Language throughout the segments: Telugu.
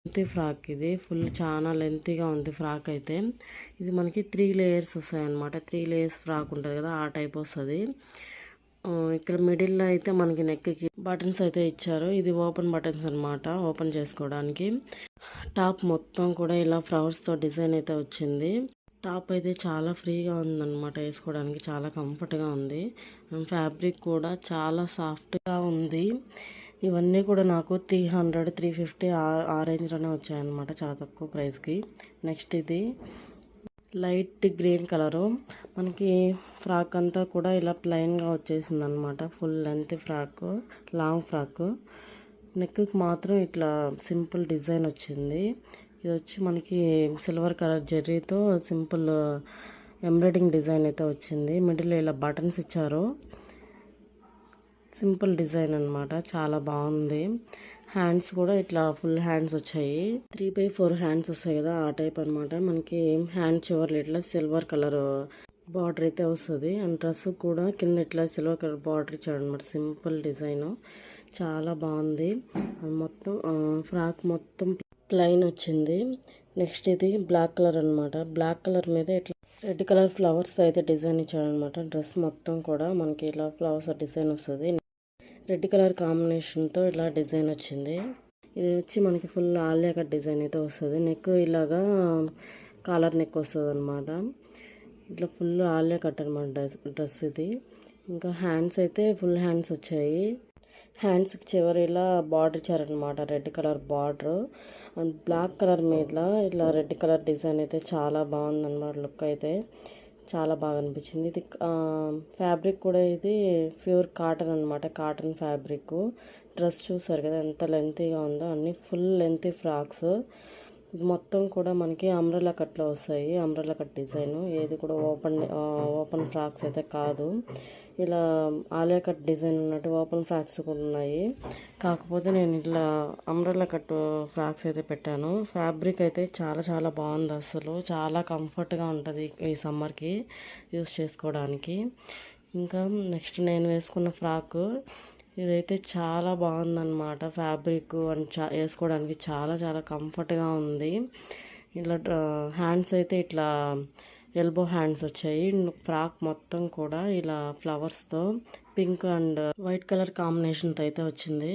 లెంతీ ఫ్రాక్ ఇది చాలా లెంతీగా ఉంది ఫ్రాక్ అయితే. ఇది మనకి 3 లేయర్స్ వస్తాయి అన్నమాట. 3 లేయర్స్ ఫ్రాక్ ఉంటుంది కదా, ఆ టైప్ వస్తుంది. ఇక్కడ మిడిల్లో అయితే మనకి నెక్కి బటన్స్ అయితే ఇచ్చారు. ఇది ఓపెన్ బటన్స్ అనమాట, ఓపెన్ చేసుకోవడానికి. టాప్ మొత్తం కూడా ఇలా ఫ్లవర్స్తో డిజైన్ అయితే వచ్చింది. టాప్ అయితే చాలా ఫ్రీగా ఉందన్నమాట, వేసుకోవడానికి చాలా కంఫర్ట్గా ఉంది. ఫ్యాబ్రిక్ కూడా చాలా సాఫ్ట్గా ఉంది. ఇవన్నీ కూడా నాకు 300, 350 ఆ రేంజ్లోనే వచ్చాయన్నమాట, చాలా తక్కువ ప్రైస్కి. నెక్స్ట్ ఇది లైట్ గ్రీన్ కలరు. మనకి ఫ్రాక్ అంతా కూడా ఇలా ప్లెయిన్గా వచ్చేసింది అనమాట. Full length frock, long frock. నెక్కి మాత్రం ఇట్లా సింపుల్ డిజైన్ వచ్చింది. ఇది వచ్చి మనకి సిల్వర్ కలర్ జెర్రీతో సింపుల్ ఎంబ్రాయిడింగ్ డిజైన్ అయితే వచ్చింది. మిడిల్లో ఇలా బటన్స్ ఇచ్చారు. సింపుల్ డిజైన్ అనమాట, చాలా బాగుంది. హ్యాండ్స్ కూడా ఇట్లా ఫుల్ హ్యాండ్స్ వచ్చాయి. 3/4 హ్యాండ్స్ వస్తాయి కదా, ఆ టైప్ అనమాట. మనకి హ్యాండ్ చివర్లు ఇట్లా సిల్వర్ కలర్ బార్డర్ అయితే వస్తుంది. అండ్ డ్రెస్ కూడా కింద ఇట్లా సిల్వర్ కలర్ బార్డర్ ఇచ్చాడు అనమాట. సింపుల్ డిజైన్, చాలా బాగుంది. మొత్తం ఫ్రాక్ మొత్తం ప్లెయిన్ వచ్చింది. నెక్స్ట్ ఇది బ్లాక్ కలర్ అనమాట. బ్లాక్ కలర్ మీద ఇట్లా రెడ్ కలర్ ఫ్లవర్స్ అయితే డిజైన్ ఇచ్చాడు అనమాట. డ్రెస్ మొత్తం కూడా మనకి ఇలా ఫ్లవర్స్ డిజైన్ వస్తుంది. రెడ్ కలర్ కాంబినేషన్తో ఇలా డిజైన్ వచ్చింది. ఇది వచ్చి మనకి ఫుల్ ఆలియా కట్ డిజైన్ అయితే వస్తుంది. నెక్ ఇలాగా కాలర్ నెక్ వస్తుంది అనమాట. ఇట్లా ఫుల్ ఆలియా కట్ అనమాట డ్రెస్ ఇది. ఇంకా హ్యాండ్స్ అయితే ఫుల్ హ్యాండ్స్ వచ్చాయి. హ్యాండ్స్కి చివరి ఇలా బార్డర్ ఇచ్చారనమాట, red colour border. And black colour మీద ఇట్లా రెడ్ కలర్ డిజైన్ అయితే చాలా బాగుందన్నమాట. లుక్ అయితే చాలా బాగా అనిపించింది. ఇది ఫ్యాబ్రిక్ కూడా ఇది ప్యూర్ కాటన్ అనమాట, కాటన్ ఫ్యాబ్రిక్. డ్రెస్ చూసారు కదా ఎంత లెంతీగా ఉందో, అన్ని ఫుల్ లెంతీ ఫ్రాక్స్. ఇది మొత్తం కూడా మనకి అంబ్రెల్లా కట్లో వస్తాయి, అంబ్రెల్లా కట్ డిజైన్. ఏది కూడా ఓపెన్ ఫ్రాక్స్ అయితే కాదు. ఇలా ఆలియా కట్ డిజైన్ ఉన్నట్టు ఓపెన్ ఫ్రాక్స్ కూడా ఉన్నాయి. కాకపోతే నేను ఇట్లా అంబ్రెల్లా కట్ ఫ్రాక్స్ అయితే పెట్టాను. ఫ్యాబ్రిక్ అయితే చాలా చాలా బాగుంది, అసలు చాలా కంఫర్ట్గా ఉంటుంది ఈ సమ్మర్కి యూస్ చేసుకోవడానికి. ఇంకా నెక్స్ట్ నేను వేసుకున్న ఫ్రాక్ ఇదైతే చాలా బాగుందన్నమాట. ఫ్యాబ్రిక్ అండ్ వేసుకోవడానికి చాలా చాలా కంఫర్ట్గా ఉంది. ఇట్లా హ్యాండ్స్ అయితే ఇట్లా ఎల్బో హ్యాండ్స్ వచ్చాయి. ఫ్రాక్ మొత్తం కూడా ఇలా ఫ్లవర్స్తో పింక్ అండ్ వైట్ కలర్ కాంబినేషన్తో అయితే వచ్చింది.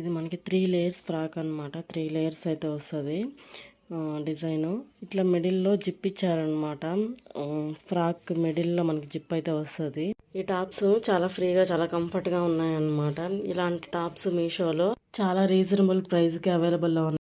ఇది మనకి 3 లేయర్స్ ఫ్రాక్ అనమాట. 3 లేయర్స్ అయితే వస్తుంది డిజైను. ఇట్లా మిడిల్లో జిప్ ఇచ్చారనమాట. ఫ్రాక్ మిడిల్లో మనకి జిప్ అయితే వస్తుంది. ఈ టాప్స్ చాలా ఫ్రీగా చాలా కంఫర్ట్గా ఉన్నాయన్నమాట. ఇలాంటి టాప్స్ మీషోలో చాలా రీజనబుల్ ప్రైస్కి అవైలబుల్లో ఉన్నాయి.